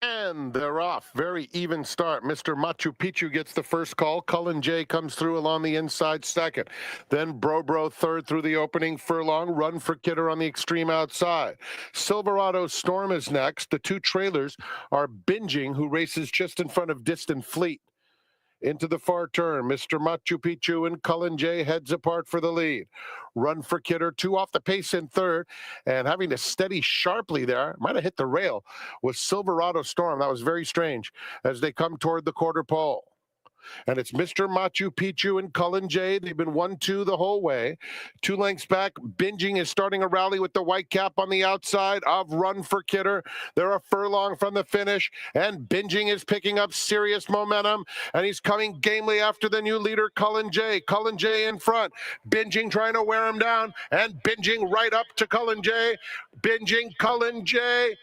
And they're off. Very even start. Mr. Machu Picchu gets the first call. Cullen J comes through along the inside second. Then Bro third through the opening furlong. Run for Kidder on the extreme outside. Silverado Storm is next. The two trailers are Binging, who races just in front of Distant Fleet. Into the far turn, Mr. Machu Picchu and Cullen J heads apart for the lead. Run for Kidder, two off the pace in third, and having to steady sharply there, might have hit the rail, was Silverado Storm. That was very strange as they come toward the quarter pole. And it's Mr. Machu Picchu and Cullen J. They've been 1-2 the whole way. 2 lengths back, Binging is starting a rally with the white cap on the outside of Run for Kidder. They're a furlong from the finish, and Binging is picking up serious momentum, and he's coming gamely after the new leader, Cullen J. Cullen J in front. Binging trying to wear him down, and Binging right up to Cullen J. Binging, Cullen J.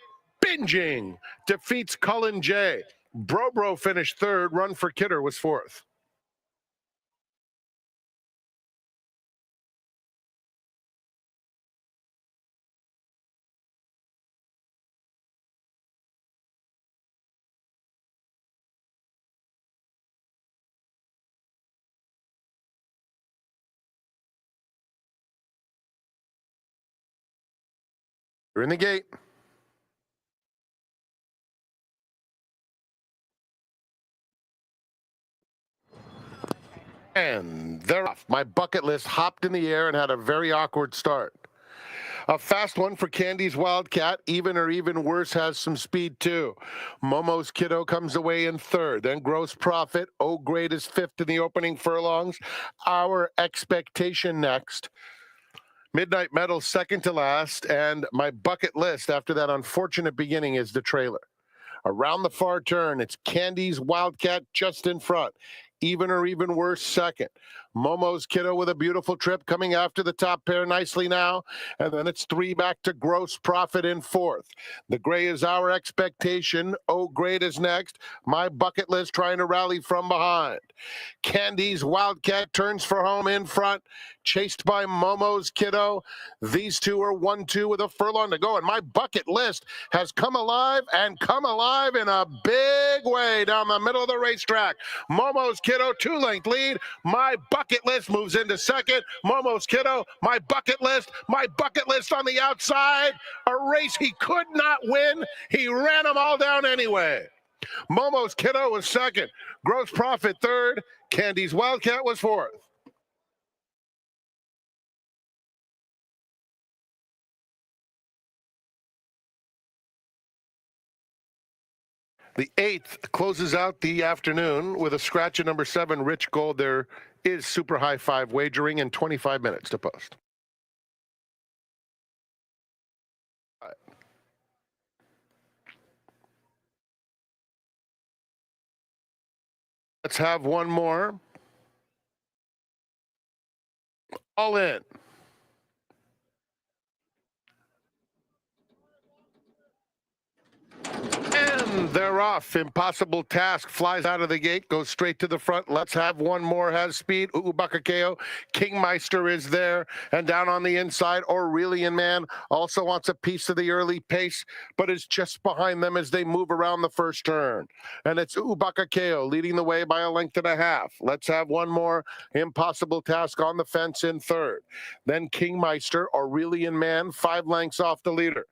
Binging defeats Cullen J. Bro finished third. Run for Kidder was fourth. You're in the gate. And they're off. My bucket list hopped in the air and had a very awkward start. A fast one for Candy's Wildcat. Even or even worse has some speed too. Momo's Kiddo comes away in third. Then Gross Profit. O Grade is fifth in the opening furlongs. Our Expectation next. Midnight Metal second to last. And my bucket list after that unfortunate beginning is the trailer. Around the far turn, it's Candy's Wildcat just in front. Even or even worse second. Momo's Kiddo with a beautiful trip coming after the top pair nicely now. And then it's 3 back to Gross Profit in fourth. The gray is Our Expectation. O Grade is next. My bucket list trying to rally from behind. Candy's Wildcat turns for home in front, chased by Momo's Kiddo. These two are 1-2 with a furlong to go. And my bucket list has come alive and come alive in a big way down the middle of the racetrack. Momo's Kiddo, 2-length lead. My bucket list moves into second. Momo's Kiddo, my bucket list on the outside. A race he could not win. He ran them all down anyway. Momo's Kiddo was second. Gross Profit third. Candy's Wildcat was fourth. The 8th closes out the afternoon with a scratch at number 7, Rich Gold. There is super high 5 wagering in 25 minutes to post. Let's have one more. All in. And they're off. Impossible Task flies out of the gate, goes straight to the front. Let's have one more, has speed. Ubakakeo. Kingmeister is there. And down on the inside, Aurelian Man also wants a piece of the early pace, but is just behind them as they move around the first turn. And it's Ubakakeo leading the way by a length and a half. Let's have one more. Impossible Task on the fence in third. Then Kingmeister, Aurelian Man, 5 lengths off the leader.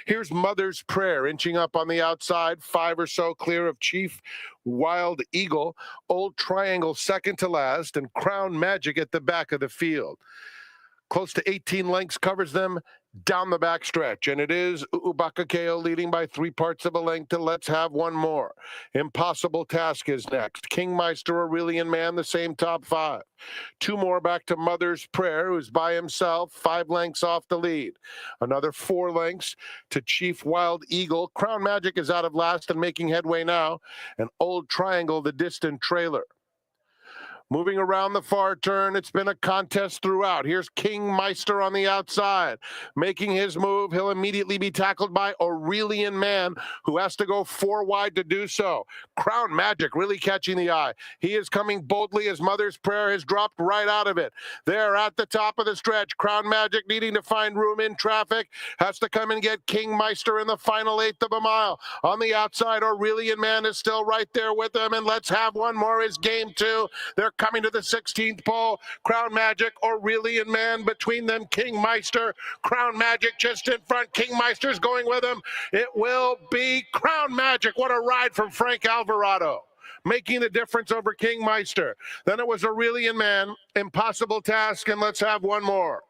Here's Mother's Prayer inching up on the outside, 5 or so clear of Chief Wild Eagle. Old Triangle second to last, and Crown Magic at the back of the field. Close to 18 lengths covers them down the backstretch, and it is Ubakakeo leading by 3 parts of a length. And let's have one more. Impossible Task is next. Kingmeister, Aurelian Man, the same top 5. 2 more back to Mother's Prayer, who's by himself, 5 lengths off the lead. Another 4 lengths to Chief Wild Eagle. Crown Magic is out of last and making headway now. And Old Triangle, the distant trailer. Moving around the far turn, it's been a contest throughout. Here's King Meister on the outside. Making his move, he'll immediately be tackled by Aurelian Man, who has to go 4 wide to do so. Crown Magic really catching the eye. He is coming boldly. His mother's prayer has dropped right out of it. There at the top of the stretch, Crown Magic needing to find room in traffic, has to come and get King Meister in the final eighth of a mile. On the outside, Aurelian Man is still right there with him, and let's have one more is game 2. They're coming to the 16th pole. Crown Magic, Aurelian Man between them, King Meister. Crown Magic just in front. King Meister's going with him. It will be Crown Magic. What a ride from Frank Alvarado, making the difference over King Meister. Then it was Aurelian Man, impossible task, and let's have one more.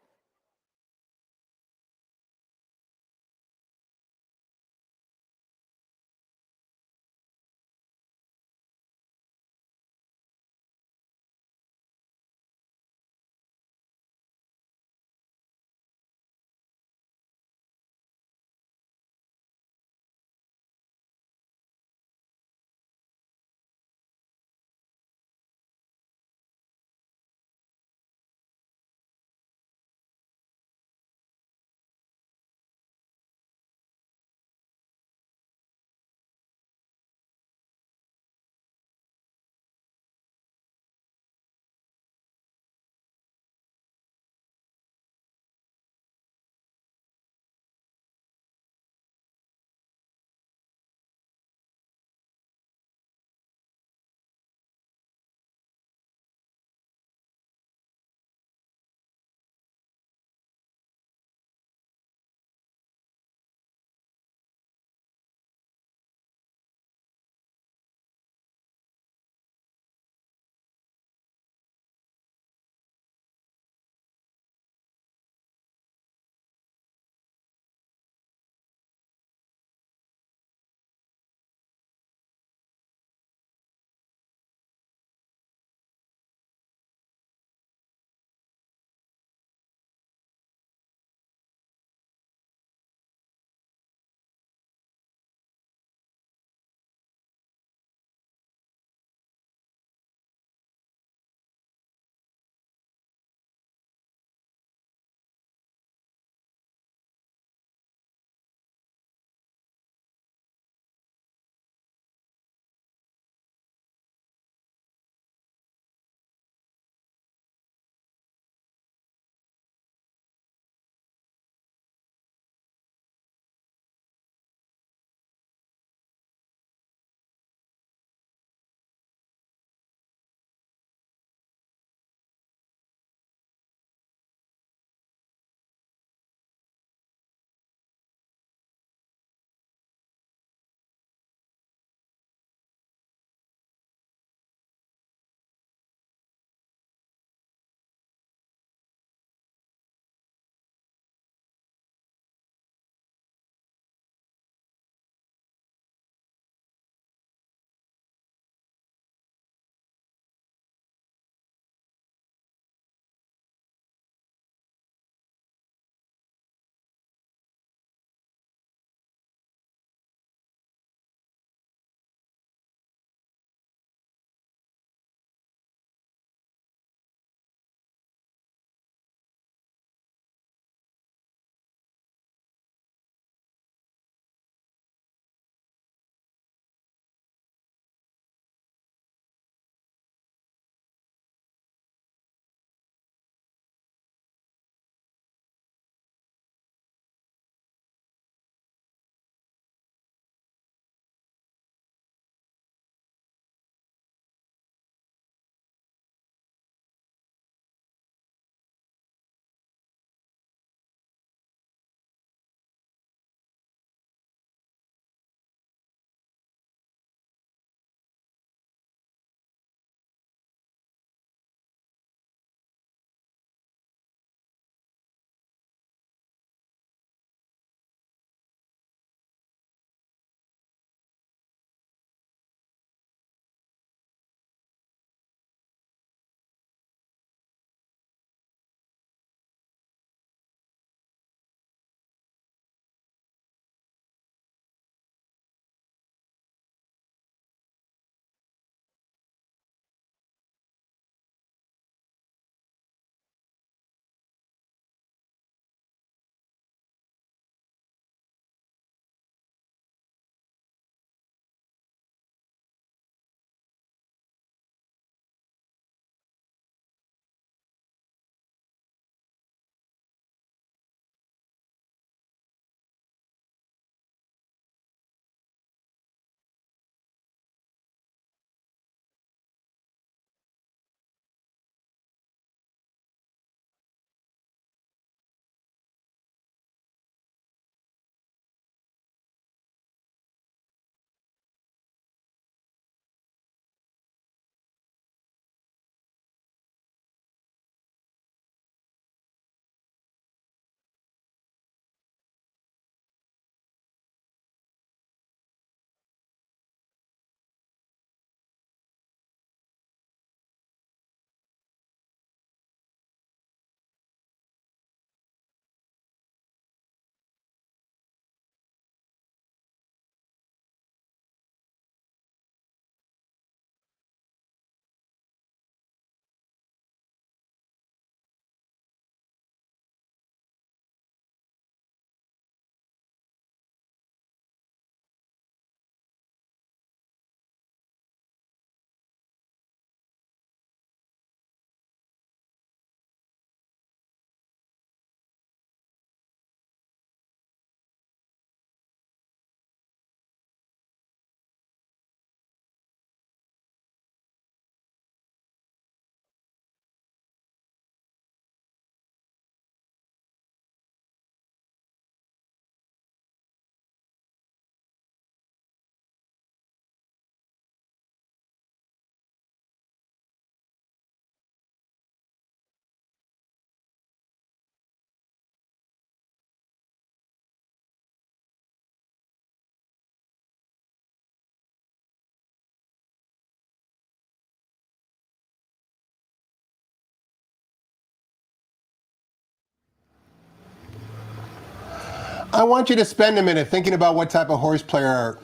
I want you to spend a minute thinking about what type of horse player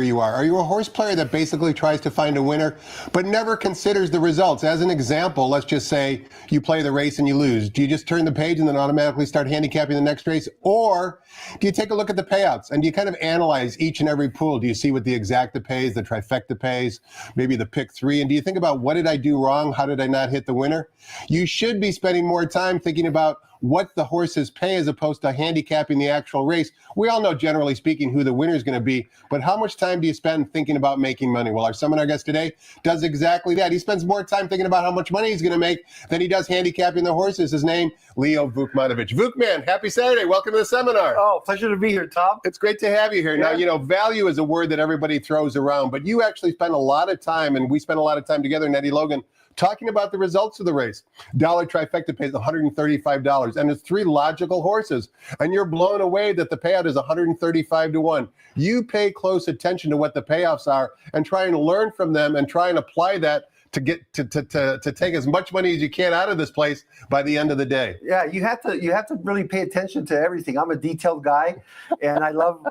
you are. Are you a horse player that basically tries to find a winner but never considers the results? As an example, let's just say you play the race and you lose. Do you just turn the page and then automatically start handicapping the next race? Or do you take a look at the payouts and do you kind of analyze each and every pool? Do you see what the exacta pays, the trifecta pays, maybe the pick three? And do you think about, what did I do wrong? How did I not hit the winner? You should be spending more time thinking about what the horses pay as opposed to handicapping the actual race. We all know, generally speaking, who the winner is going to be, but how much time do you spend thinking about making money? Well, our seminar guest today does exactly that. He spends more time thinking about how much money he's going to make than he does handicapping the horses. His name, Leo Vukmanovich. Vukman, happy Saturday. Welcome to the seminar. Oh, pleasure to be here, Tom. It's great to have you here. Yeah. Now, you know, value is a word that everybody throws around, but you actually spend a lot of time, and we spend a lot of time together, Nettie Logan, talking about the results of the race. Dollar trifecta pays $135, and it's three logical horses, and you're blown away that the payout is 135 to 1. You pay close attention to what the payoffs are and try and learn from them and try and apply that to get to take as much money as you can out of this place by the end of the day. Yeah, you have to really pay attention to everything. I'm a detailed guy, and I love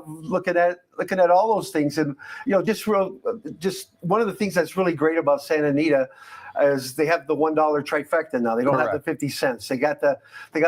looking at all those things. And just one of the things that's really great about Santa Anita is they have the $1 trifecta now. They don't have the 50 cents. They got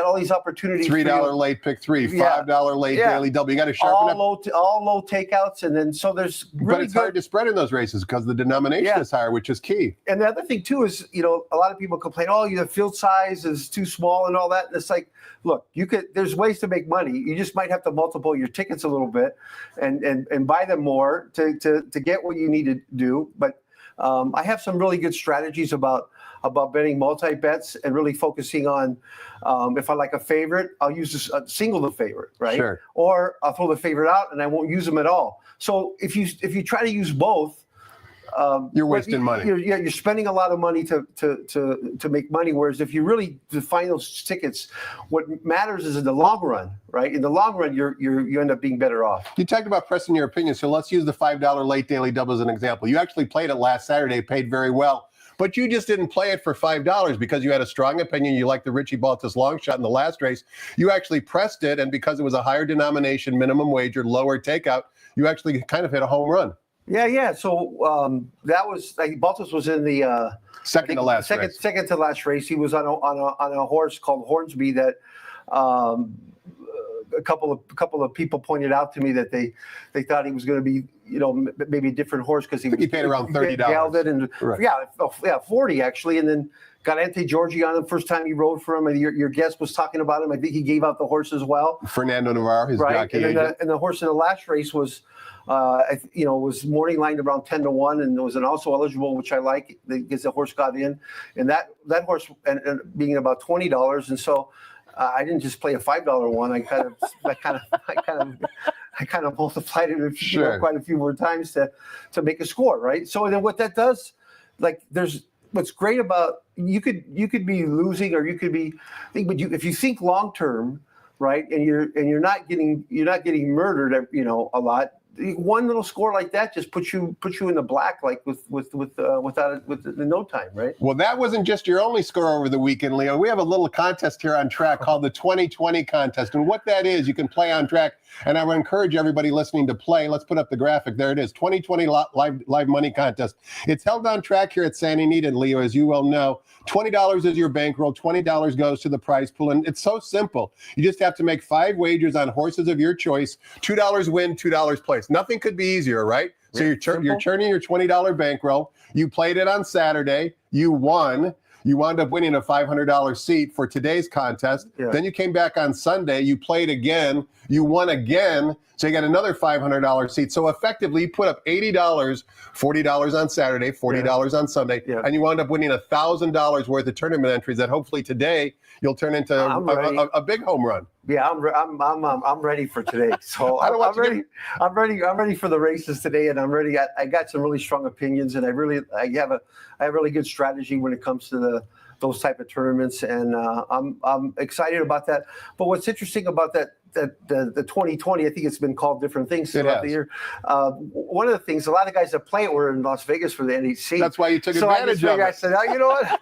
all these opportunities. $3 late pick three, $5 late daily double. You got to sharpen up. All low takeouts, and then so there's really but it's hard to spread in those races because the denomination is higher, which is key. And the other thing too is, a lot of people complain, oh, the field size is too small and all that. And it's like, look, there's ways to make money. You just might have to multiple your tickets a little bit and buy them more to get what you need to do. But I have some really good strategies about betting multi-bets and really focusing on, if I like a favorite, I'll use single the favorite, right? Sure. Or I'll throw the favorite out and I won't use them at all. So if you try to use both, you're wasting money. You're spending a lot of money to make money. Whereas if you really define those tickets, what matters is in the long run, right? In the long run, you end up being better off. You talked about pressing your opinion, so let's use the $5 late daily double as an example. You actually played it last Saturday, paid very well, but you just didn't play it for $5 because you had a strong opinion. You liked the Richie Baltas long shot in the last race. You actually pressed it, and because it was a higher denomination, minimum wager, lower takeout, you actually kind of hit a home run. Yeah. So that was Baltas was in the second to last race. He was on a horse called Hornsby that a couple of people pointed out to me that they thought he was going to be maybe a different horse because he paid around $30 and right. 40 actually, and then got Ante Giorgi on him first time he rode for him. And your guest was talking about him. I think he gave out the horse as well. Fernando Navarro, his jockey agent. And the horse in the last race was. Was morning lined around 10 to 1, and there was an also eligible, which I like, because the horse got in, and that horse ended up being about $20, and so I didn't just play a $5 one. I kind of multiplied it quite a few more times to make a score, right? So then what that does, what's great about you could be losing or you could be, but if you think long term, right, and you're not getting murdered, a lot. One little score like that just puts you in the black, like with no time, right? Well, that wasn't just your only score over the weekend, Leo. We have a little contest here on track called the 2020 contest, and what that is, you can play on track. And I would encourage everybody listening to play. Let's put up the graphic. There it is, 2020 live money contest. It's held on track here at Santa Anita, Leo, as you well know. $20 is your bankroll. $20 goes to the prize pool, and it's so simple. You just have to make 5 wagers on horses of your choice. $2 win, $2 place. Nothing could be easier, right? So you're turning your $20 bankroll. You played it on Saturday. You won. You wound up winning a $500 seat for today's contest. Yeah. Then you came back on Sunday. You played again. You won again. So you got another $500 seat. So effectively, you put up $80, $40 on Saturday, $40 on Sunday, and you wound up winning $1,000 worth of tournament entries that hopefully today you'll turn into a big home run. Yeah, I'm ready for today. So I'm ready for the races today, and I'm ready. I got some really strong opinions, and I have a really good strategy when it comes to those type of tournaments, and I'm excited about that. But what's interesting about that the 2020, I think it's been called different things throughout the year. One of the things, a lot of guys that play it were in Las Vegas for the NHC. That's why you took advantage of it. I said, oh, you know what?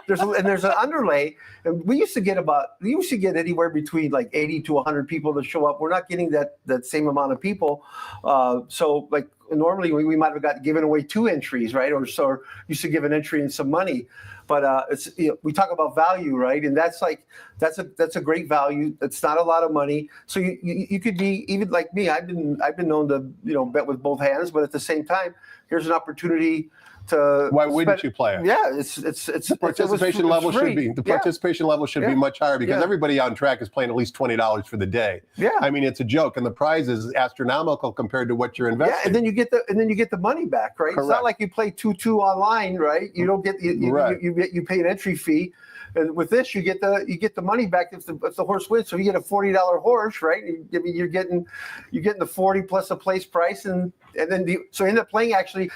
There's an underlay, and we used to get anywhere between like 80 to 100 people to show up. We're not getting that same amount of people. So like normally we might have given away 2 entries, right? Or so used to give an entry and some money. But we talk about value, right? And that's a great value. It's not a lot of money. So you could be, even like me. I've been known to bet with both hands, but at the same time, here's an opportunity to. Why wouldn't you play it? Yeah, it's the participation level should be participation level should be much higher because everybody on track is playing at least $20 for the day. Yeah, I mean it's a joke, and the prize is astronomical compared to what you're investing. Yeah, and then you get the money back, right? Correct. It's not like you play 2-2 online, right? You don't get you pay an entry fee. And with this, you get the money back if the horse wins. So you get a $40 horse, right? I mean, you're getting the 40 plus a place price, and then so I ended up playing actually,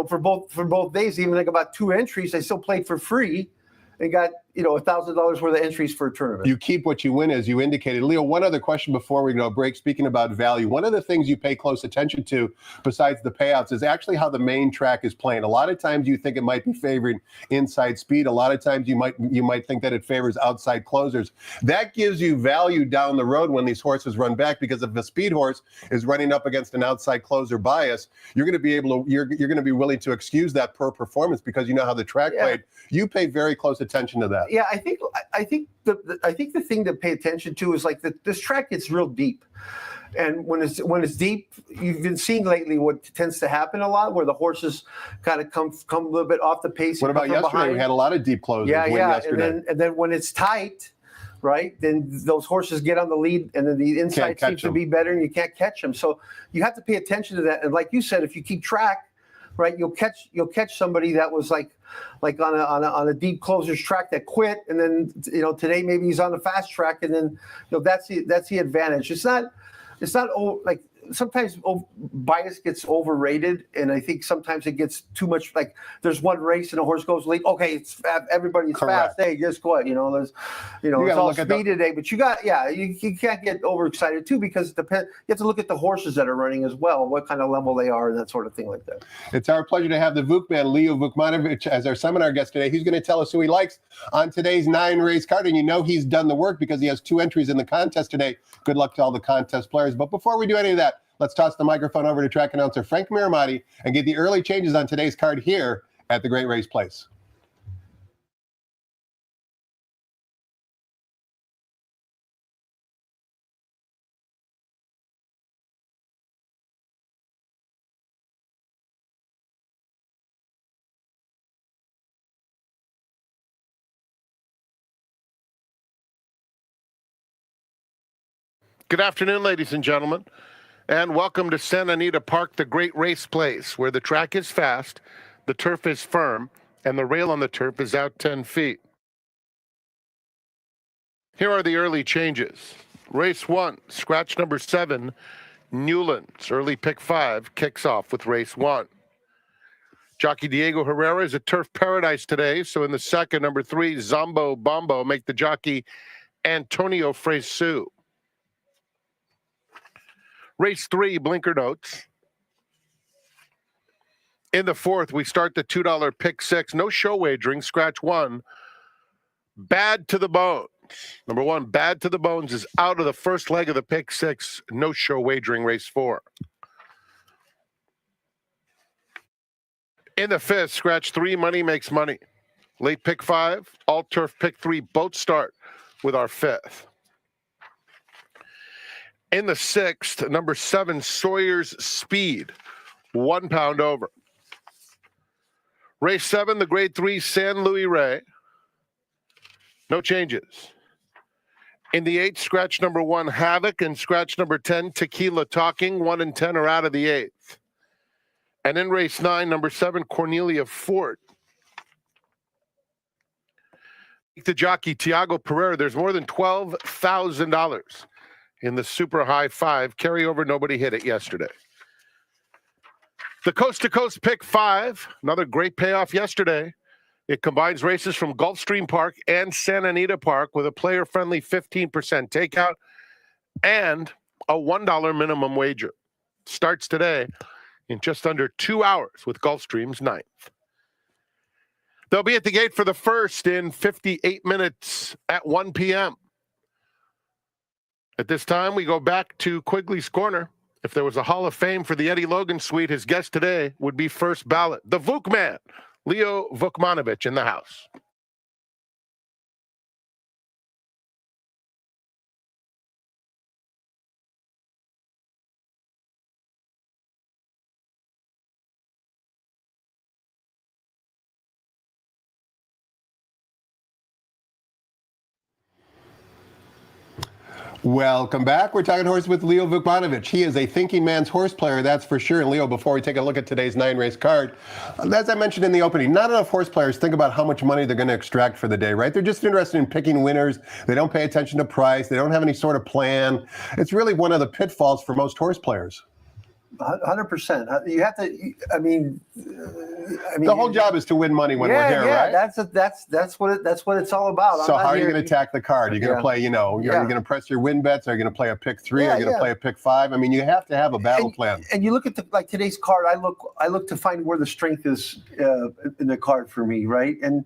for both days, even like about 2 entries, I still played for free, and got $1,000 worth of entries for a tournament. You keep what you win, as you indicated. Leo, one other question before we go break. Speaking about value, one of the things you pay close attention to, besides the payouts, is actually how the main track is playing. A lot of times you think it might be favoring inside speed. A lot of times you might think that it favors outside closers. That gives you value down the road when these horses run back, because if a speed horse is running up against an outside closer bias, you're going to be willing to excuse that per performance because you know how the track played. You pay very close attention to that. Yeah, I think the thing to pay attention to is like this track gets real deep, and when it's deep, you've been seeing lately what tends to happen a lot, where the horses kind of come a little bit off the pace. What about yesterday? Behind. We had a lot of deep closers. Yesterday. And then when it's tight, right? Then those horses get on the lead, and then the inside seems to be better, and you can't catch them. So you have to pay attention to that. And like you said, if you keep track, right, you'll catch somebody that was like on a deep closers track that quit, and then today maybe he's on the fast track, and then that's the advantage. It's not like sometimes bias gets overrated, and I think sometimes it gets too much. Like there's one race and a horse goes late. Okay, everybody's fast. Hey, guess what? There's it's all speed today. But you can't get overexcited too, because you have to look at the horses that are running as well, what kind of level they are, and that sort of thing like that. It's our pleasure to have the Vuk man, Leo Vukmanovich, as our seminar guest today. He's going to tell us who he likes on today's 9-race card, and he's done the work because he has 2 entries in the contest today. Good luck to all the contest players. But before we do any of that, let's toss the microphone over to track announcer Frank Miramati and get the early changes on today's card here at the Great Race Place. Good afternoon, ladies and gentlemen, and welcome to Santa Anita Park, the Great Race Place, where the track is fast, the turf is firm, and the rail on the turf is out 10 feet. Here are the early changes. Race 1, scratch number 7, Newlands. Early pick 5 kicks off with race 1. Jockey Diego Herrera is at Turf Paradise today, so in the second, number 3, Zombo Bombo, make the jockey Antonio Fresu. Race 3, Blinker Notes. In the fourth, we start the $2 pick 6. No show wagering. Scratch 1. Bad to the Bones. Number 1, Bad to the Bones is out of the first leg of the pick 6. No show wagering. Race 4. In the fifth, scratch 3. Money makes money. Late pick 5. All turf pick 3. Both start with our fifth. In the sixth, number 7, Sawyer's Speed, £1 over. Race 7, the grade 3, San Luis Rey. No changes. In the 8th, scratch number 1, Havoc, and scratch number 10, Tequila Talking. 1 and 10 are out of the 8th. And in race 9, number 7, Cornelia Fort. The jockey, Tiago Pereira, there's more than $12,000. In the super high 5 carryover, nobody hit it yesterday. The Coast to Coast pick 5, another great payoff yesterday. It combines races from Gulfstream Park and Santa Anita Park with a player-friendly 15% takeout and a $1 minimum wager. Starts today in just under 2 hours with Gulfstream's 9th. They'll be at the gate for the first in 58 minutes at 1 p.m. At this time, we go back to Quigley's Corner. If there was a Hall of Fame for the Eddie Logan Suite, his guest today would be first ballot, the Vuk man, Leo Vukmanovich, in the house. Welcome back. We're talking horse with Leo Vukmanovich. He is a thinking man's horse player, that's for sure. And Leo, before we take a look at today's 9-race card, as I mentioned in the opening, not enough horse players think about how much money they're going to extract for the day, right? They're just interested in picking winners. They don't pay attention to price. They don't have any sort of plan. It's really one of the pitfalls for most horse players. 100%. You have to. I mean, the whole job is to win money when we're here, right? That's what it's all about. So how are you going to attack the card? You're going to play, are you going to press your win bets? Are you going to play a pick 3? Are you going to play a pick 5? I mean, you have to have a battle plan. And you look at today's card. I look to find where the strength is in the card for me, right? And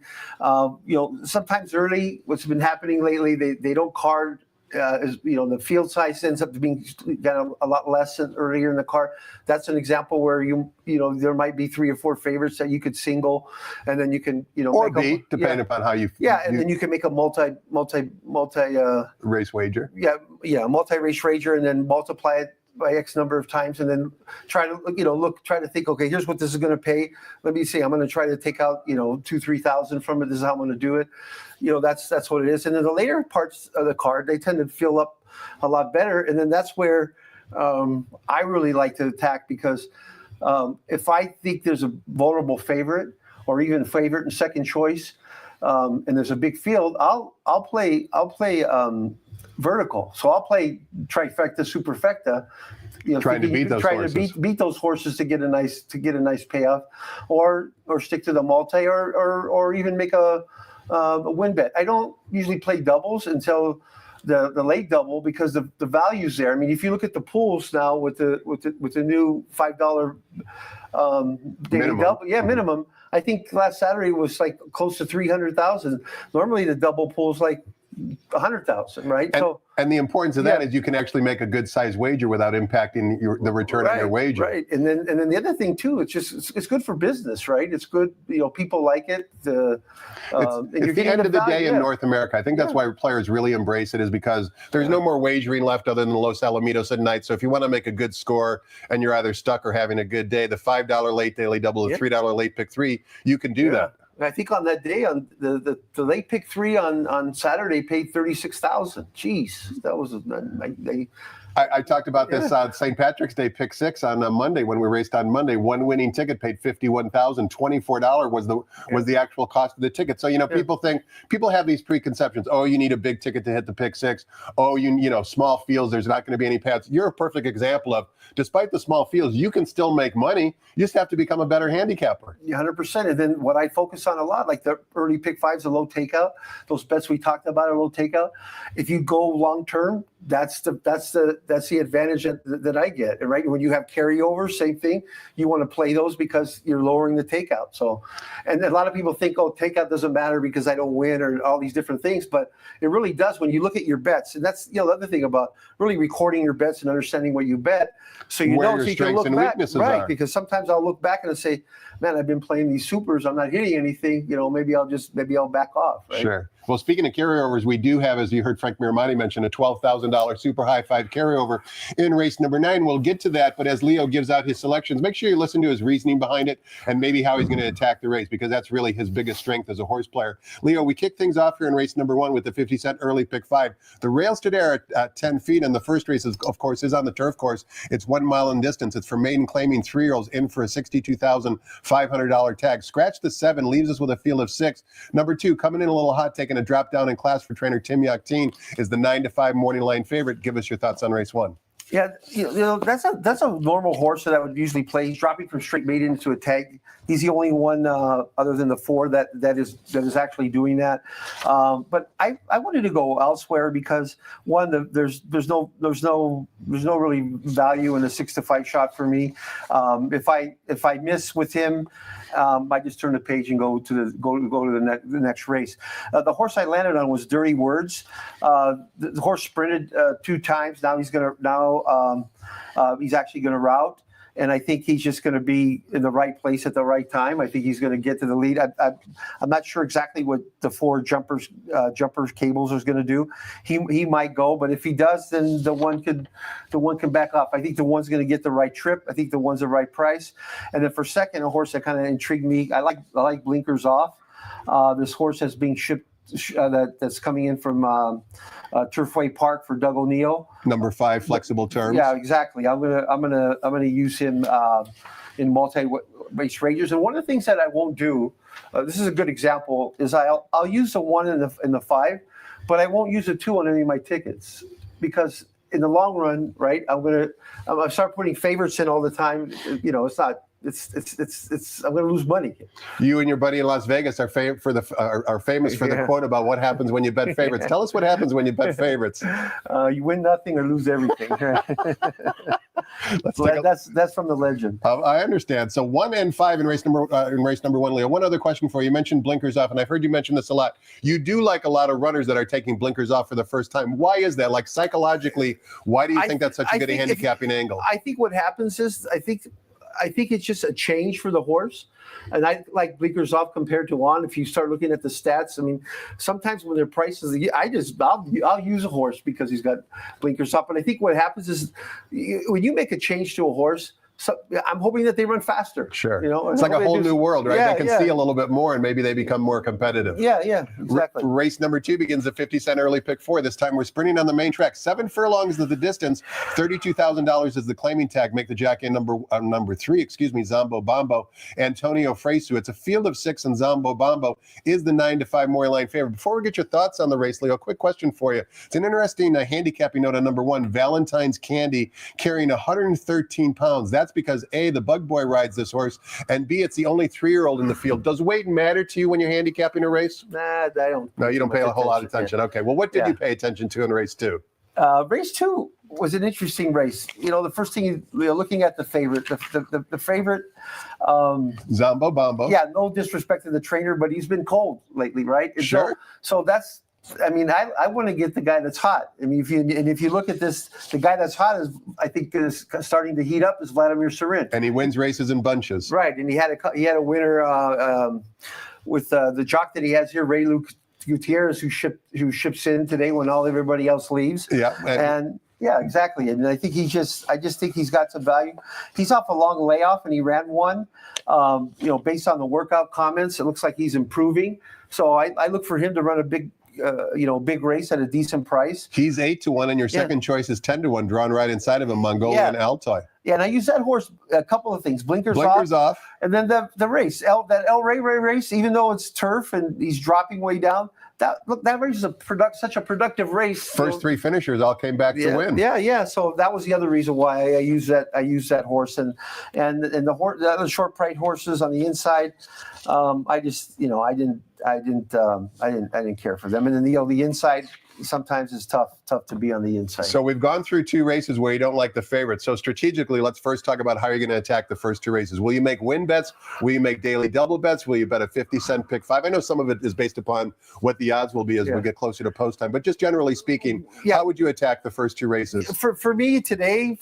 sometimes early, what's been happening lately, they don't card. The field size ends up being a lot less earlier in the card. That's an example where there might be 3 or 4 favorites that you could single, and then you can or beat depending upon how you then you can make a multi race wager. Multi-race wager, and then multiply it by X number of times, and then try to think, okay, here's what this is going to pay. Let me see. I'm going to try to take out, 2,000-3,000 from it. This is how I'm going to do it. That's what it is. And then the later parts of the card, they tend to fill up a lot better. And then that's where I really like to attack, because if I think there's a vulnerable favorite, or even a favorite and second choice, and there's a big field, I'll play vertical. So I'll play trifecta, superfecta, trying to beat those horses to get a nice payoff, or stick to the multi, or even make a win bet. I don't usually play doubles until the late double, because the value's there. I mean, if you look at the pools now with the new $5 daily minimum. double, minimum. I think last Saturday was like close to 300,000. Normally the double pool's like 100,000, right? And the importance of that is you can actually make a good size wager without impacting the return on your wager. Right. And then the other thing too, it's good for business, right? It's good, people like it. It's the end of the day in North America. I think that's why players really embrace it, is because there's no more wagering left other than Los Alamitos at night. So if you want to make a good score and you're either stuck or having a good day, the $5 late daily double, the $3 late pick 3, you can do that. I think on that day, on the late pick 3 on Saturday paid 36,000. Jeez, that was I talked about this on St. Patrick's Day pick 6 on Monday when we raced on Monday. One winning ticket paid $51,000. $24 was the actual cost of the ticket. So people have these preconceptions. Oh, you need a big ticket to hit the pick 6. Oh, small fields, there's not going to be any pads. You're a perfect example of, despite the small fields, you can still make money. You just have to become a better handicapper. 100%. And then what I focus on a lot, like the early pick 5s, the low takeout, those bets we talked about are low takeout. If you go long term, that's the advantage that I get. And right, when you have carryovers, same thing. You want to play those because you're lowering the takeout. So, and a lot of people think, oh, takeout doesn't matter because I don't win, or all these different things. But it really does when you look at your bets. And that's the other thing about really recording your bets and understanding what you bet, so you know, so you can look back, right? Because sometimes I'll look back and I'll say, man, I've been playing these supers, I'm not hitting anything. Maybe I'll back off. Right? Sure. Well, speaking of carryovers, we do have, as you heard Frank Miramati mention, a $12,000 super high 5 carryover in race number 9. We'll get to that, but as Leo gives out his selections, make sure you listen to his reasoning behind it and maybe how he's going to attack the race, because that's really his biggest strength as a horse player. Leo, we kick things off here in race number 1 with the 50-cent early pick 5. The rails today are at 10 feet, and the first race, is on the turf course. It's 1 mile in distance. It's for maiden claiming 3-year-olds in for a $62,500 tag. Scratch the 7, leaves us with a field of 6. Number 2, coming in a little hot, taking a drop down in class for trainer Tim Yakteen, is the 9-5 morning line favorite. Give us your thoughts on race 1. Yeah, that's a normal horse that I would usually play. He's dropping from straight maiden into a tag He's the only one other than the 4 that is actually doing that. But I wanted to go elsewhere because one, there's no really value in a 6-5 shot for me. If I miss with him, I just turn the page and go to the next race. The horse I landed on was Dirty Words. The horse sprinted 2 times. Now he's actually going to route. And I think he's just going to be in the right place at the right time. I think he's going to get to the lead. I'm not sure exactly what the 4 jumpers cables is going to do. He might go, but if he does, then the one can back off. I think the one's going to get the right trip. I think the one's the right price. And then for second, a horse that kind of intrigued me. I like Blinkers Off. This horse has been shipped. That's coming in from Turfway Park for Doug O'Neill. Number 5, flexible terms. Yeah, exactly. I'm gonna use him in multi-race rangers. And one of the things that I won't do, this is a good example, is I'll use the 1 in the 5, but I won't use the 2 on any of my tickets because in the long run, right? I'm gonna start putting favorites in all the time. You know, it's not. It's I'm going to lose money. You and your buddy in Las Vegas are famous for the quote about what happens when you bet favorites. Tell us what happens when you bet favorites. You win nothing or lose everything. That's from the legend. I understand. So 1 and 5 in race number 1, Leo. One other question for you. You mentioned Blinkers Off, and I've heard you mention this a lot. You do like a lot of runners that are taking blinkers off for the first time. Why is that? Like psychologically, why do you think that's such a good handicapping angle? I think what happens is I think it's just a change for the horse. And I like blinkers off compared to on. If you start looking at the stats, I mean, sometimes when their prices, I'll use a horse because he's got blinkers off. But I think what happens is when you make a change to a horse, so I'm hoping that they run faster. Sure. You know, it's like a whole new world, right? Yeah, they can see a little bit more and maybe they become more competitive. Yeah, exactly. Race number 2 begins at 50-cent early pick 4. This time we're sprinting on the main track. 7 furlongs is the distance. $32,000 is the claiming tag. Make the jack in number 3, Zombo Bombo. Antonio Fresu. It's a field of 6 and Zombo Bombo is the 9-5 Moy line favorite. Before we get your thoughts on the race, Leo, quick question for you. It's an interesting handicapping note on number 1, Valentine's Candy, carrying 113 pounds. That's because A, the bug boy rides this horse, and B, it's the only 3-year-old in the field. Does weight matter to you when you're handicapping a race? Nah, I don't. No, you don't pay a whole lot of attention. Okay, well, what did you pay attention to in race 2? Race 2 was an interesting race. You know, the first thing you're looking at the favorite, the favorite. Zombo Bombo. Yeah, no disrespect to the trainer, but he's been cold lately, right? And sure. So that's. I mean, I want to get the guy that's hot. I mean, if you look at this, the guy that's hot is starting to heat up is Vladimir Surin, and he wins races in bunches. Right, and he had a winner with the jock that he has here, Ray Luke Gutierrez, who ships in today when everybody else leaves. Yeah, and yeah, exactly. And I think I just think he's got some value. He's off a long layoff, and he ran one. Based on the workout comments, it looks like he's improving. So I look for him to run a big race at a decent price. He's 8-1, and your second choice is 10-1, drawn right inside of him, Mongolian Altoy. Yeah, and I use that horse a couple of things: blinkers off, and then the race, that El Rey race. Even though it's turf and he's dropping way down, that race is such a productive race. First 3 finishers all came back to win. Yeah. So that was the other reason why I use that horse, and the horse, the other short price horses on the inside. I didn't care for them, and then the inside sometimes is tough to be on the inside. So we've gone through 2 races where you don't like the favorites. So strategically, let's first talk about how you're going to attack the first 2 races. Will you make win bets? Will you make daily double bets? Will you bet a 50-cent pick 5? I know some of it is based upon what the odds will be as we get closer to post time, but just generally speaking, how would you attack the first 2 races? For me today,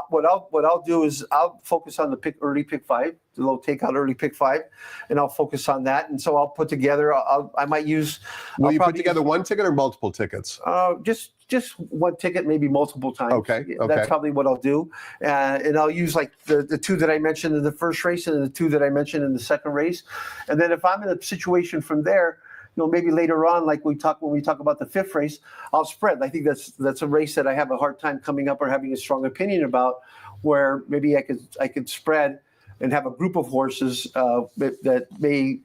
what I'll do is I'll focus on the early pick 5. The low takeout early pick 5, and I'll focus on that. And so I'll put together. I might use. Will you put together one ticket or multiple tickets? Just one ticket, maybe multiple times. Okay. That's probably what I'll do. And I'll use like the 2 that I mentioned in the first race and the 2 that I mentioned in the second race. And then if I'm in a situation from there, maybe later on, like when we talk about the 5th race, I'll spread. I think that's a race that I have a hard time coming up or having a strong opinion about, where maybe I could spread and have a group of horses that may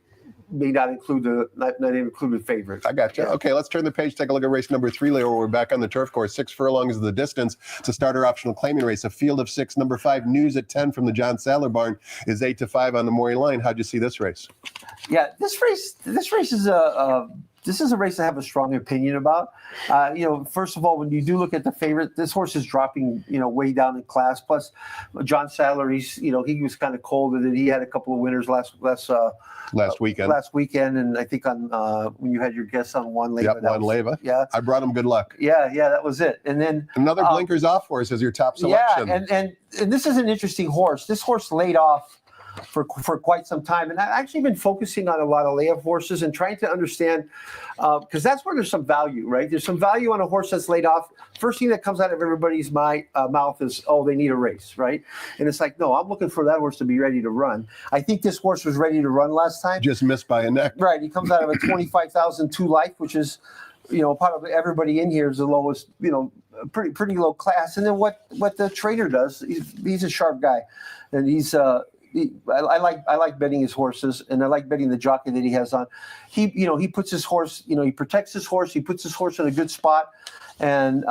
may not include not include the favorite. I got you. Yeah. Okay, let's turn the page. Take a look at race number 3, Leo. We're back on the turf course. 6 furlongs is the distance. It's a starter optional claiming race. A field of 6. Number 5, News at 10 from the John Sadler barn is 8-5 on the Maury line. How'd you see this race? Yeah, this race is a race I have a strong opinion about. First of all, when you do look at the favorite, this horse is dropping, way down in class. Plus, John Sadler, he was kind of cold, and then he had a couple of winners last weekend, and I think on when you had your guest on One Leva. Yep, One Leva. Yeah, I brought him good luck. Yeah, that was it. And then another blinkers off horse as your top selection. Yeah, and this is an interesting horse. This horse laid off for quite some time, and I've actually been focusing on a lot of layoff horses and trying to understand, because that's where there's some value, right? There's some value on a horse that's laid off. First thing that comes out of everybody's mouth is, oh, they need a race, right? And it's like, no, I'm looking for that horse to be ready to run. I think this horse was ready to run last time. Just missed by a neck. Right. He comes out of a 25,002 life, which is, part of everybody in here is the lowest, pretty low class. And then what the trainer does, he's a sharp guy, and I like betting his horses, and I like betting the jockey that he has on. He puts his horse, he protects his horse. He puts his horse in a good spot. And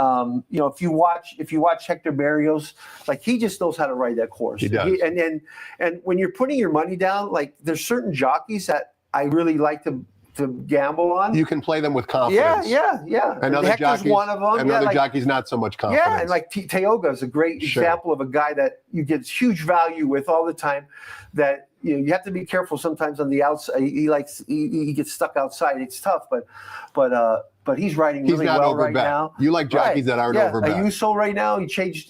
if you watch Hector Berrios, like, he just knows how to ride that horse. He does. And when you're putting your money down, like, there's certain jockeys that I really like to gamble on. You can play them with confidence. Yeah. And other Hector's jockeys, one of them. And other jockeys, not so much confidence. Yeah, and like Teoga is a great example of a guy that you get huge value with all the time. That you have to be careful sometimes on the outside. He gets stuck outside. It's tough, but he's riding really well right now. You like jockeys that aren't overbet. Ayuso right now, he changed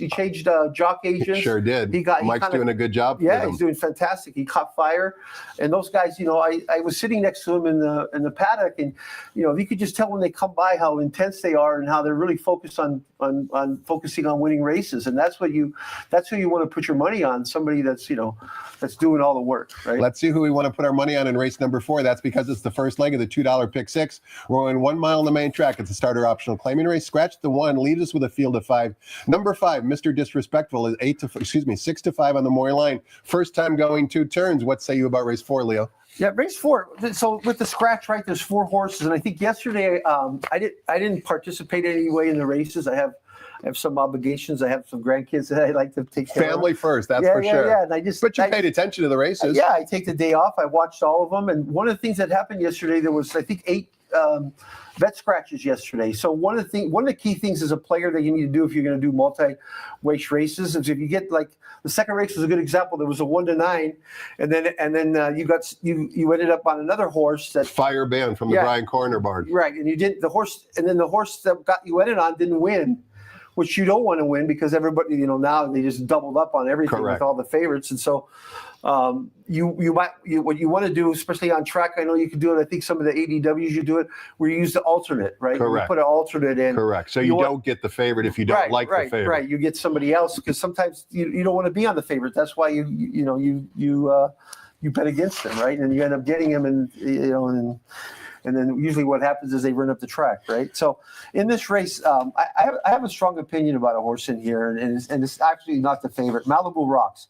jock agents. Sure did. Mike's doing a good job. Yeah, he's doing fantastic. He caught fire, and those guys, I was sitting next to him in the paddock, and you could just tell when they come by how intense they are and how they're really focused on focusing on winning races, and that's who you want to put your money on. Somebody that's doing all the work. Right. Let's see who we want to put our money on in race number 4. That's because it's the first leg of the $2 pick 6. We're going 1 mile on the main track. It's a starter optional claiming race. Scratch the 1, leaves us with a field of 5. Number 5, Mr. Disrespectful, is 6-5 on the Maury line. First time going 2 turns. What say you about race 4, Leo? Yeah, race 4. So with the scratch, right, there's 4 horses, and I think yesterday I didn't participate in any way in the races. I have some obligations. I have some grandkids that I like to take care of. Family first, that's for sure. Yeah, and But you paid attention to the races. Yeah, I take the day off. I watched all of them, and one of the things that happened yesterday, there was, I think, 8 vet scratches yesterday. So one of the key things as a player that you need to do if you're going to do multi-race races is, if you get, like, the second race was a good example. There was a 1-9, and then you ended up on another horse that Fire Band from the Brian Corner barn. Right, and the horse that you ended on didn't win, which you don't want to win, because everybody, now they just doubled up on everything. Correct. With all the favorites. And so what you want to do, especially on track, I know you can do it. I think some of the ADWs, you do it where you use the alternate, right? Correct. You put an alternate in. Correct. So you don't get the favorite if you don't like the favorite. Right. You get somebody else, because sometimes you don't want to be on the favorite. That's why you bet against them, right? And you end up getting them, and then usually what happens is they run up the track, right? So in this race, I have a strong opinion about a horse in here, and it's actually not the favorite, Malibu Rocks.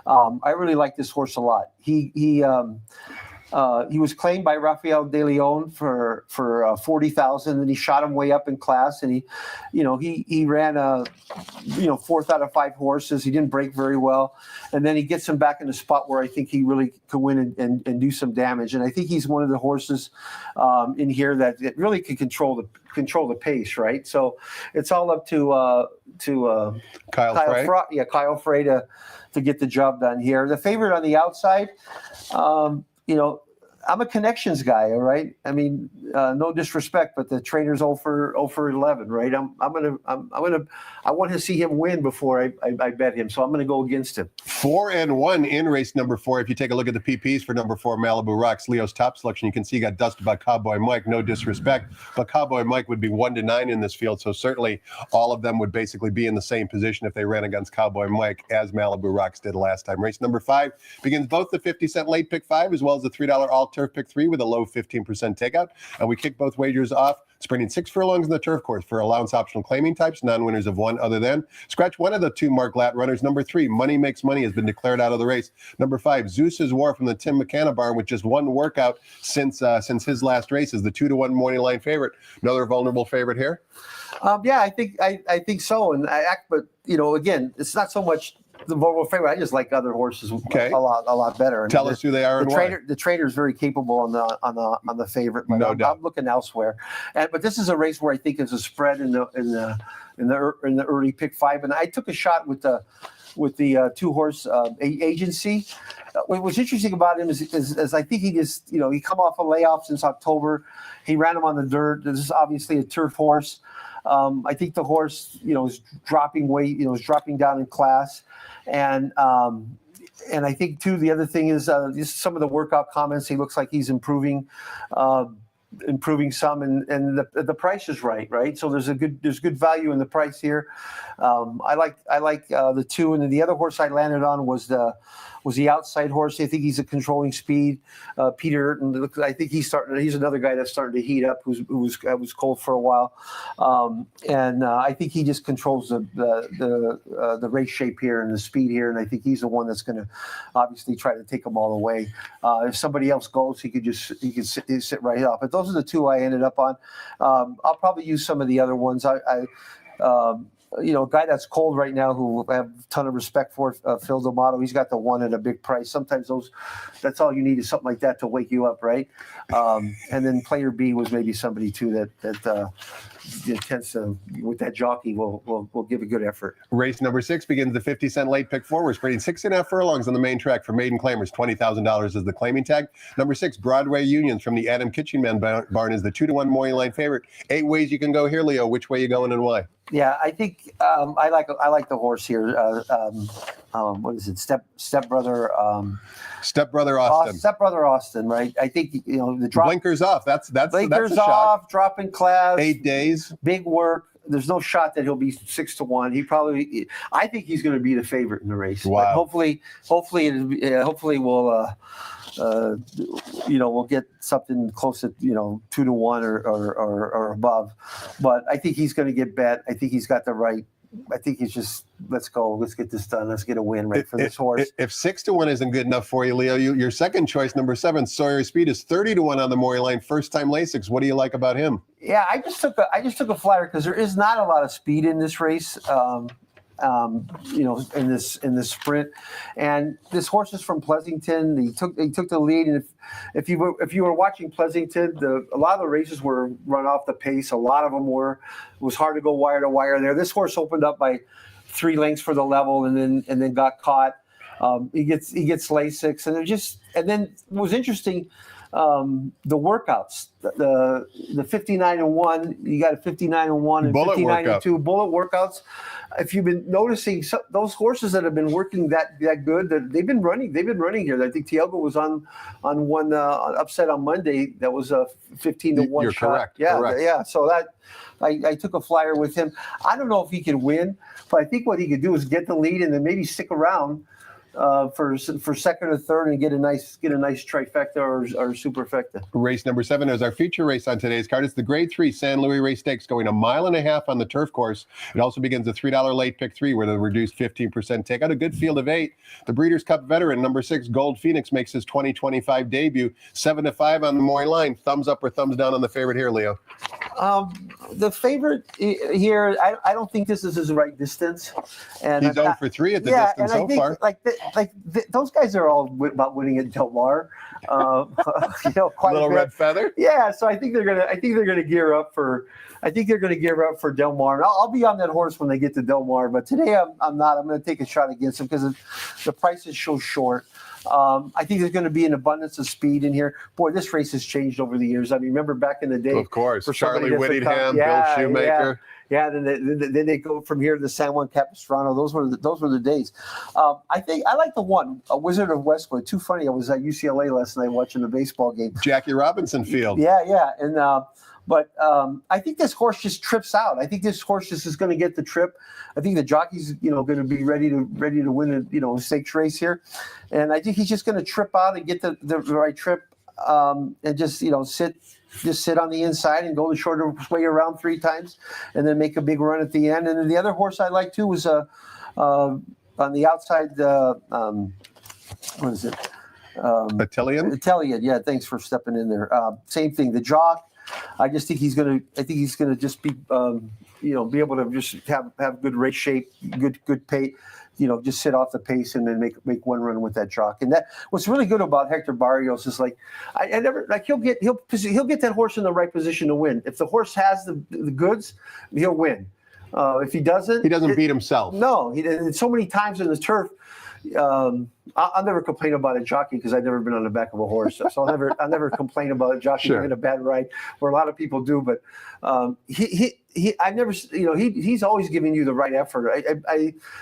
I really like this horse a lot. He was claimed by Rafael De Leon for 40,000, and he shot him way up in class. And he ran 4th out of 5 horses. He didn't break very well, and then he gets him back in a spot where I think he really could win and do some damage. And I think he's one of the horses in here that really can control the pace, right? So it's all up to Kyle Frey. Kyle Frey to get the job done here. The favorite on the outside. I'm a connections guy, all right? I mean, no disrespect, but the trainer's 0 for 11, right? I want to see him win before I bet him, so I'm gonna go against him. 4-1 in race number 4. If you take a look at the PPs for number 4, Malibu Rocks, Leo's top selection, you can see he got dusted by Cowboy Mike. No disrespect, but Cowboy Mike would be 1-9 in this field, so certainly all of them would basically be in the same position if they ran against Cowboy Mike as Malibu Rocks did last time. Race number 5 begins both the 50-cent late pick 5 as well as the $3 all turf pick 3 with a low 15% takeout. And we kick both wagers off, sprinting 6 furlongs in the turf course for allowance optional claiming types, non-winners of 1 other than. Scratch one of the 2 Mark Latt runners. Number 3, Money Makes Money, has been declared out of the race. Number 5, Zeus's War from the Tim McKenna barn with just 1 workout since his last race is the 2-1 morning line favorite. Another vulnerable favorite here. Yeah, I think so. And but again, it's not so much the vulnerable favorite. I just like other horses a lot better. And Tell us who they are and why. The trainer is very capable on the favorite. But No doubt. I'm looking elsewhere. But this is a race where I think there's a spread in the early pick 5, and I took a shot with the 2-horse agency. What was interesting about him is I think he just he come off a layoff since October. He ran him on the dirt. This is obviously a turf horse. I think the horse is dropping weight. Is dropping down in class, and I think too the other thing is just some of the workout comments. He looks like he's improving some, and the price is right. So there's good value in the price here. I like the 2, and then the other horse I landed on was the outside horse. I think he's a controlling speed. Peter, I think he's another guy that's starting to heat up. Who was cold for a while, and I think he just controls the race shape here and the speed here. And I think he's the one that's going to obviously try to take them all away. If somebody else goes, he could sit right up. But those are the 2 I ended up on. I'll probably use some of the other ones. A guy that's cold right now who I have a ton of respect for, Phil D'Amato. He's got the 1 at a big price. Sometimes that's all you need is something like that to wake you up, right? And then player B was maybe somebody too that tends to, with that jockey, will give a good effort. Race number 6 begins the 50-cent late pick 4. We're spreading 6.5 furlongs on the main track for maiden claimers. $20,000 is the claiming tag. Number 6, Broadway Unions from the Adam Kitchenman barn is the 2-1 morning line favorite. 8 ways you can go here, Leo. Which way you going and why? Yeah, I think I like the horse here. What is it? Stepbrother. Stepbrother Austin. Stepbrother Austin, right? I think the drop. Blinkers off. That's blinkers a off. shot. Drop in class. 8 days. Big work. There's no shot that he'll be 6-1. I think he's going to be the favorite in the race. Wow. But hopefully we'll get something close to 2-1 or above. But I think he's going to get bet. I think he's got the right. I think he's just let's go. Let's get this done. Let's get a win for this horse. If 6-1 isn't good enough for you, Leo, your second choice, number 7, Sawyer Speed, is 30-1 on the morning line. First time Lasix. What do you like about him? Yeah, I just took a flyer because there is not a lot of speed in this race. In this sprint, and this horse is from Pleasanton. He took the lead, and if you were watching Pleasanton, a lot of the races were run off the pace. A lot of them were. It was hard to go wire to wire there. This horse opened up by 3 lengths for the level, and then got caught. He gets Lasix, and then what was interesting. The workouts, the 59-1, you got a 59-1 and 59-2 bullet workouts. If you've been noticing those horses that have been working that good, that they've been running here. I think Tiago was on one upset on Monday that was a 15-1 You're shot. correct. Yeah, correct. yeah. So that I took a flyer with him. I don't know if he could win, but I think what he could do is get the lead and then maybe stick around for second or third and get a nice trifecta or superfecta. Race number 7 is our feature race on today's card. It's the Grade 3 San Luis Race Stakes, going 1.5 miles on the turf course. It also begins a $3 late pick 3 with a reduced 15% takeout. A good field of 8. The Breeders' Cup veteran, number 6, Gold Phoenix, makes his 2025 debut. 7-5 on the morning line. Thumbs up or thumbs down on the favorite here, Leo? The favorite here, I don't think this is his right distance. And he's 0 for 3 at the distance so far. Those guys are all about winning at Del Mar. Quite Little red feather. Yeah, so I think they're gonna gear up for. I think they're going to gear up for Del Mar. And I'll be on that horse when they get to Del Mar, but today I'm not. I'm going to take a shot against him because the price is so short. I think there's going to be an abundance of speed in here. Boy, this race has changed over the years. I remember back in the day. Of course, Charlie Whittingham, Bill Shoemaker. Yeah, then they go from here to the San Juan Capistrano. Those were the days. I think I like the one, Wizard of Westwood. Too funny. I was at UCLA last night watching the baseball game. Jackie Robinson Field. Yeah, and but I think this horse just trips out. I think this horse just is going to get the trip. I think the jockey's going to be ready to win a stakes race here, and I think he's just going to trip out and get the right trip. and just sit on the inside and go the shorter way around 3 times, and then make a big run at the end. And then the other horse I like too was on the outside. What is it? Battalion? Italian, yeah. Thanks for stepping in there. Same thing. The jock. I just think he's gonna just be be able to just have good race shape, good pace. Just sit off the pace and then make one run with that jock. And that what's really good about Hector Barrios is I never he'll get that horse in the right position to win. If the horse has the goods, he'll win. If he doesn't, he doesn't beat himself. No, and so many times in the turf. I'll never complain about a jockey because I've never been on the back of a horse, so I'll never complain about a jockey having a bad ride, where a lot of people do. But he's always giving you the right effort.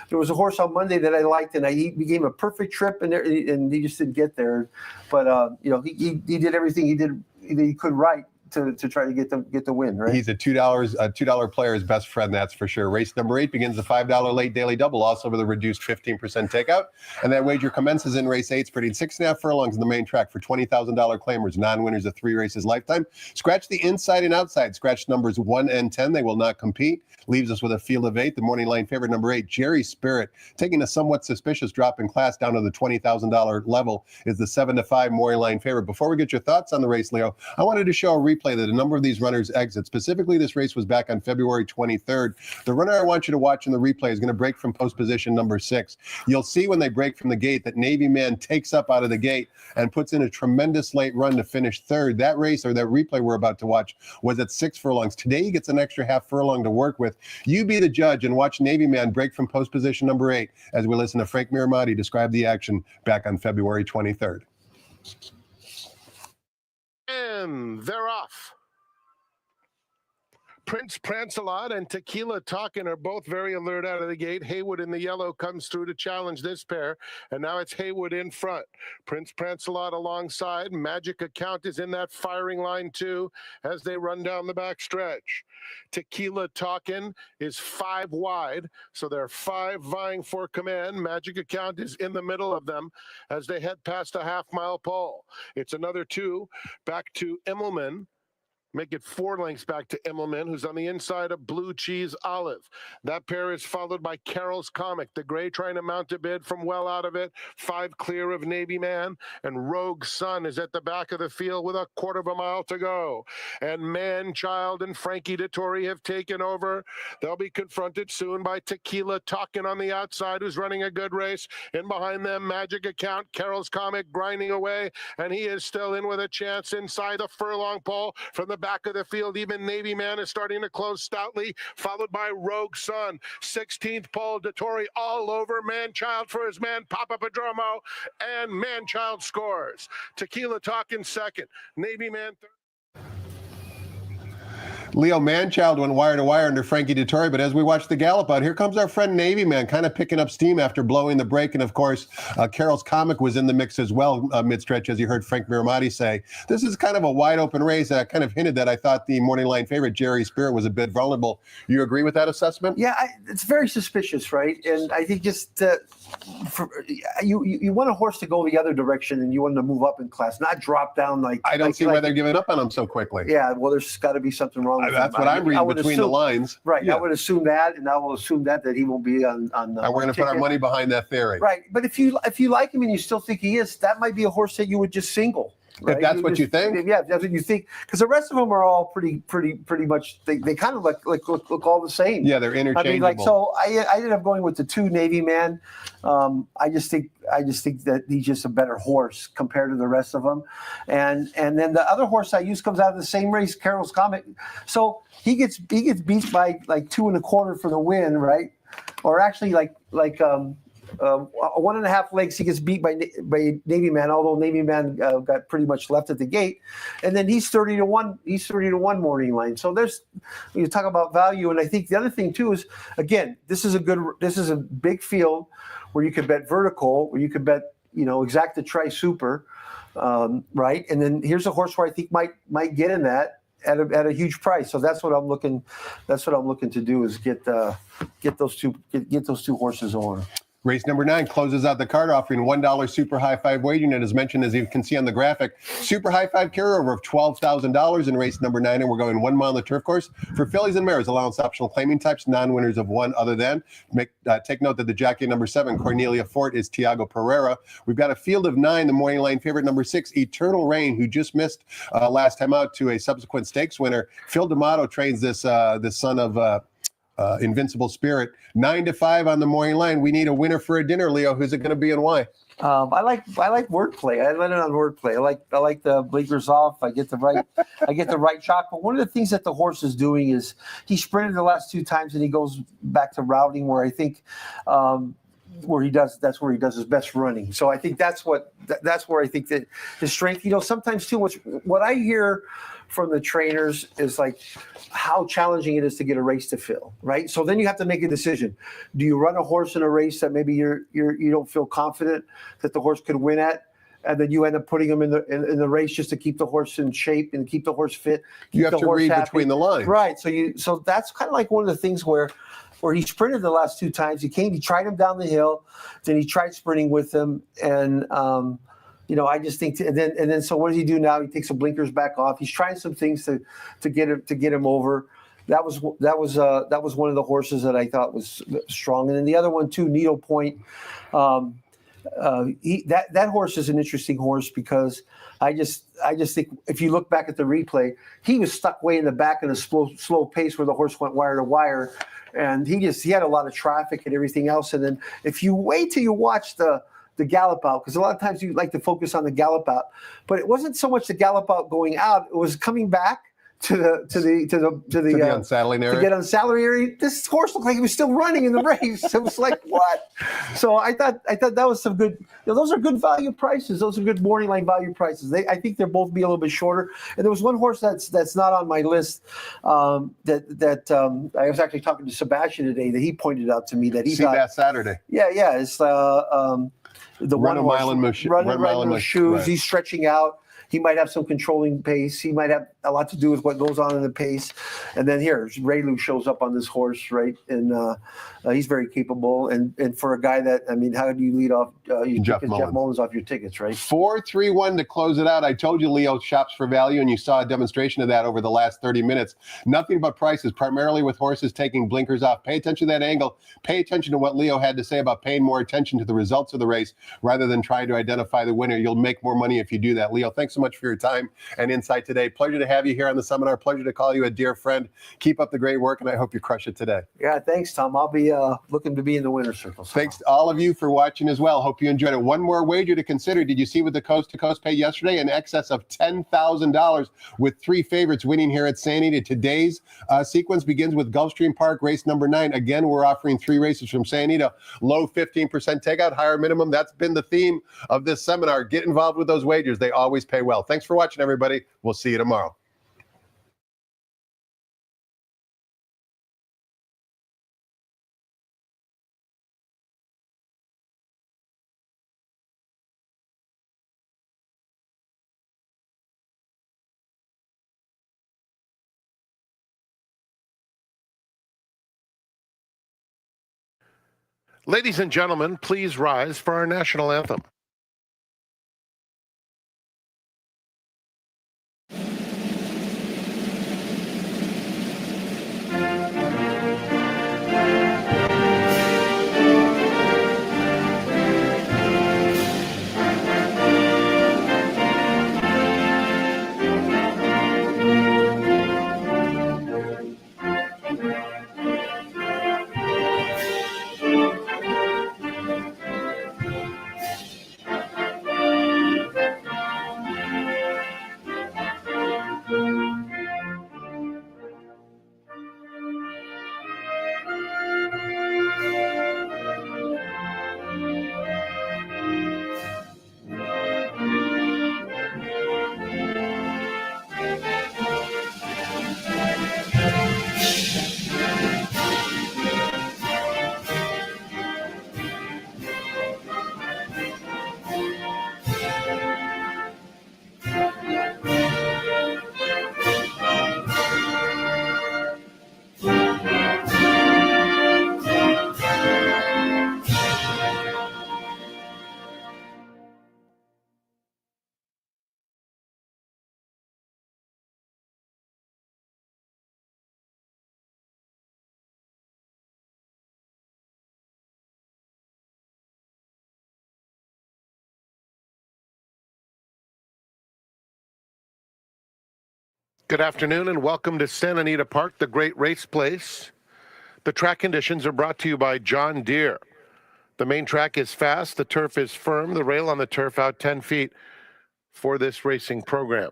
There was a horse on Monday that I liked, and he gave a perfect trip, and he just didn't get there. But he did everything he could right to try to get the win, right? He's a $2 player's best friend, that's for sure. Race number 8 begins the $5 late daily double, also with a reduced 15% takeout. And that wager commences in race 8, spreading 6.5 furlongs in the main track for $20,000 claimers, non-winners of 3 races lifetime. Scratch the inside and outside. Scratch numbers 1 and 10. They will not compete. Leaves us with a field of 8. The morning line favorite, number 8, Jerry Spirit, taking a somewhat suspicious drop in class down to the $20,000 level, is the 7-5 morning line favorite. Before we get your thoughts on the race, Leo, I wanted to show a replay that a number of these runners exit. Specifically, this race was back on February 23rd. The runner I want you to watch in the replay is going to break from post position number 6. You'll see when they break from the gate that Navy Man takes up out of the gate and puts in a tremendous late run to finish 3rd. That race, or that replay we're about to watch, was at 6 furlongs. Today, he gets an extra half furlong to work with. You be the judge and watch Navy Man break from post position number 8 as we listen to Frank Miramati describe the action back on February 23rd. And they're off. Prince Prancelot and Tequila Talkin' are both very alert out of the gate. Haywood in the yellow comes through to challenge this pair, and now it's Haywood in front. Prince Prancelot alongside. Magic Account is in that firing line too as they run down the back stretch. Tequila Talkin' is 5 wide, so there are 5 vying for command. Magic Account is in the middle of them as they head past a half-mile pole. It's another 2 back to Immelman. Make it 4 lengths back to Immelman, who's on the inside of Blue Cheese Olive. That pair is followed by Carol's Comic. The gray trying to mount a bid from well out of it. 5 clear of Navy Man. And Rogue Sun is at the back of the field with a 1/4 mile to go. And Man Child and Frankie Dettori have taken over. They'll be confronted soon by Tequila Talkin' on the outside, who's running a good race. In behind them, Magic Account, Carol's Comic grinding away. And he is still in with a chance inside the furlong pole from the back of the field. Even Navy Man is starting to close stoutly, followed by Rogue Sun. 16th pole, Dettori all over Manchild for his man Papa Padromo, and Manchild scores. Tequila Talkin' second, Navy Man third. Leo, Manchild went wire to wire under Frankie Dettori, but as we watch the gallop out, here comes our friend Navy Man, kind of picking up steam after blowing the brake. And of course, Carol's Comic was in the mix as well mid-stretch, as you heard Frank Miramati say. This is kind of a wide open race. I kind of hinted that I thought the morning line favorite, Jerry Spirit, was a bit vulnerable. You agree with that assessment? Yeah, it's very suspicious, right? And I think just you want a horse to go the other direction, and you want to move up in class, not drop down like. I don't see why they're giving up on him so quickly. Yeah, well, there's got to be something wrong. That's what I'm reading between the lines. Right. Yeah. I would assume that, and I will assume that he won't be on. And we're going to put our money behind that theory. Right. But if you like him and you still think he is, that might be a horse that you would just single. Right? If that's what you think? Yeah, that's what you think. Because the rest of them are all pretty much. They kind of look all the same. Yeah, they're interchangeable. I mean, so I ended up going with the 2 Navy Man. I just think that he's just a better horse compared to the rest of them. And then the other horse I used comes out of the same race, Carol's Comic. So he gets beat by like 2 1/4 for the win, right? Or actually like 1.5 lengths, he gets beat by Navy Man, although Navy Man got pretty much left at the gate, and then he's 30-1. He's 30-1 morning line. So when you talk about value, and I think the other thing too is, again, this is a big field where you could bet vertical, where you could bet exacta tri super, right? And then here's a horse where I think might get in that at a huge price. So that's what I'm looking to do is get those two horses on. Race number 9 closes out the card, offering $1 super high five wagering. And as mentioned, as you can see on the graphic, super high five carryover of $12,000 in race number 9. And we're going 1 mile on the turf course for fillies and mares, allowance optional claiming types, non-winners of one other than. Take note that the jockey number 7, Cornelia Fort, is Tiago Pereira. We've got a field of 9, the morning line favorite number 6, Eternal Rain, who just missed last time out to a subsequent stakes winner. Phil D'Amato trains this son of Invincible Spirit. 9-5 on the morning line. We need a winner for a dinner, Leo. Who's it going to be and why? I like wordplay. I let it on wordplay. I like the blinkers off. I get the right shot. But one of the things that the horse is doing is he sprinted the last 2 times and he goes back to routing, where I think that's where he does his best running. So I think that's where I think that his strength. Sometimes too much. What I hear from the trainers is like how challenging it is to get a race to fill, right? So then you have to make a decision. Do you run a horse in a race that maybe you don't feel confident that the horse could win at, and then you end up putting him in the race just to keep the horse in shape and keep the horse fit? You have to read between the lines, right? So that's kind of like one of the things where he sprinted the last 2 times. He tried him down the hill, then he tried sprinting with him, and I just think, and then so what does he do now? He takes the blinkers back off. He's trying some things to get him over. That was one of the horses that I thought was strong, and then the other one too, Needle Point. That horse is an interesting horse because I just think if you look back at the replay, he was stuck way in the back in a slow pace where the horse went wire to wire, and he had a lot of traffic and everything else. And then if you wait till you watch the gallop out, because a lot of times you like to focus on the gallop out, but it wasn't so much the gallop out going out; it was coming back to the unsaddling area. To get unsaddling area. This horse looked like he was still running in the race. It was like, what? So I thought that was some good. Those are good value prices. Those are good morning line value prices. I think they'll both be a little bit shorter. And there was one horse that's not on my list that I was actually talking to Sebastian today that he pointed out to me that he thought that Saturday. Yeah, it's the Run a mile in my shoes. Right. He's stretching out. He might have some controlling pace. He might have a lot to do with what goes on in the pace. And then here, Raylu shows up on this horse, right? And he's very capable. And for a guy that, how do you lead off Jeff Mullins off your tickets, right? 4-3-1 to close it out. I told you Leo shops for value, and you saw a demonstration of that over the last 30 minutes. Nothing but prices, primarily with horses taking blinkers off. Pay attention to that angle. Pay attention to what Leo had to say about paying more attention to the results of the race rather than trying to identify the winner. You'll make more money if you do that. Leo, thanks so much for your time and insight today. Pleasure to have you here on the seminar. Pleasure to call you a dear friend. Keep up the great work, and I hope you crush it today. Yeah, thanks, Tom. I'll be looking to be in the winner's circle. Thanks to all of you for watching as well. Hope you enjoyed it. One more wager to consider. Did you see what the Coast to Coast paid yesterday? In excess of $10,000 with 3 favorites winning here at San Anita. Today's sequence begins with Gulfstream Park, race number 9. Again, we're offering 3 races from San Anita. Low 15% takeout, higher minimum. That's been the theme of this seminar. Get involved with those wagers. They always pay well. Thanks for watching, everybody. We'll see you tomorrow. Ladies and gentlemen, please rise for our national anthem. Good afternoon and welcome to Santa Anita Park, the great race place. The track conditions are brought to you by John Deere. The main track is fast, the turf is firm, the rail on the turf out 10 feet for this racing program.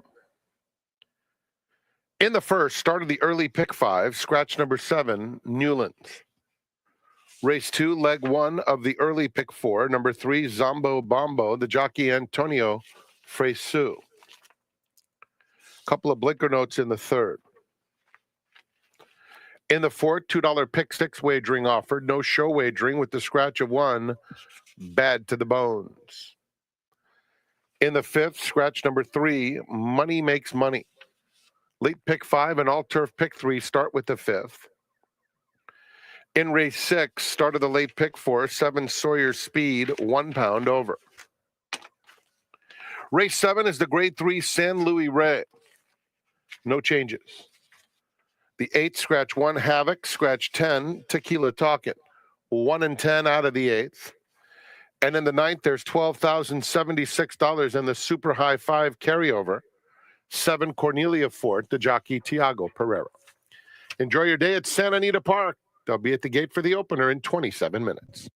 In the first, start of the early pick 5, scratch number 7, Newlands. Race 2, leg 1 of the early pick 4, number 3, Zombo Bombo, the jockey Antonio Fresu. Couple of blinker notes in the third. In the fourth, $2 pick 6 wagering offered. No show wagering with the scratch of 1, bad to the bones. In the fifth, scratch number 3, money makes money. Late pick 5 and all turf pick 3 start with the fifth. In race 6, start of the late pick 4, 7 Sawyer Speed, 1 pound over. Race 7 is the grade 3 San Luis Rey. No changes. The 8th, scratch 1 Havoc, scratch 10 Tequila Talkin'. 1 and 10 out of the 8th. And in the 9th, there's $12,076 in the Super High 5 carryover. 7 Cornelia Fort, the jockey Tiago Pereira. Enjoy your day at Santa Anita Park. They'll be at the gate for the opener in 27 minutes.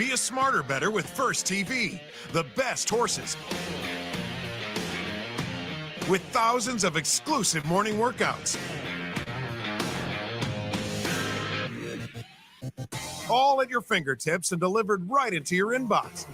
Be a smarter better with First TV, the best horses. With thousands of exclusive morning workouts. All at your fingertips and delivered right into your inbox.